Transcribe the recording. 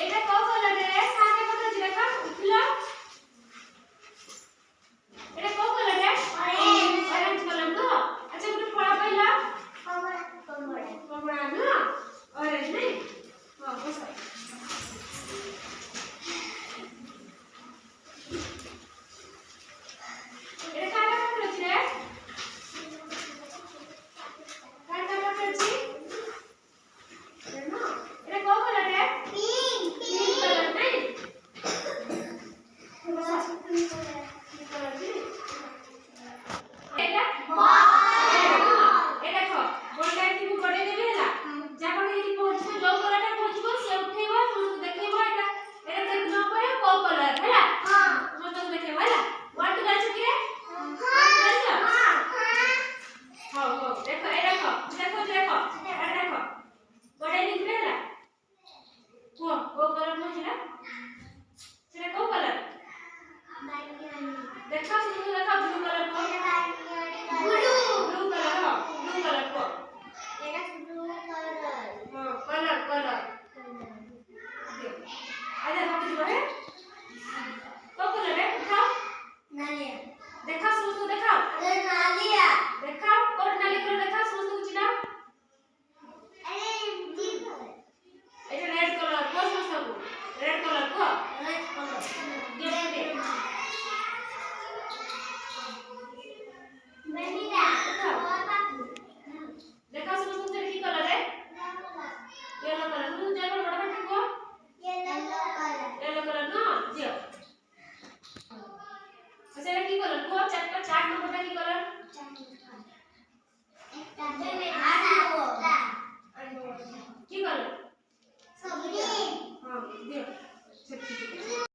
এটা কোন কালারে সাথে কত আছে দেখো উঠলো এটা কোন কালারে অরেঞ্জ কালার তো আচ্ছা তুমি পড়া পাইলা কমলা না অরেঞ্জ নাই হ্যাঁ বসো এটা কাটা কত আছে রে কাটা কত আছে না এটা কোন কালারে পিঙ্ক কালার নাই এটা এটা দেখো বলটা তুমি করে দেবে না যখন এই পৌঁছবে যোগ করাটা পৌঁছবে সে উঠেইব তুমি দেখাইব এটা এটা দেখ ন পরে কো কালার হেলা হ্যাঁ তুমি দেখাইব হেলা ওয়াট টু আছে কি রে হ্যাঁ হ্যাঁ দেখো এটা দেখো দেখো দেখো এটা দেখো বড়াই লিখবে হেলা কো কালার না সেটা সেটা কো কালার देखा सुनो देखा ब्लू कलर को ब्लू कलर हो ब्लू कलर को এটা ব্লু কালার हां कलर कलर आजा हम जो है तो कलर है उठाओ নালিয়া देखा सुनो देखा আরে নালিয়া देखा और नाली कलर देखा सुनो कुछ ना আরে কি এটা रेड कलर को सुनो रेड कलर को রেড কালার ये दे ভ্যানিলা देखा सुनो तेरे की कलर है येलो कलर तुम जेल पर बड़ा बैठे को येलो कलर ना जियो अच्छा ये की कलर को चैप्टर 4 नंबर का की कलर की कलर সবুজ हां दियो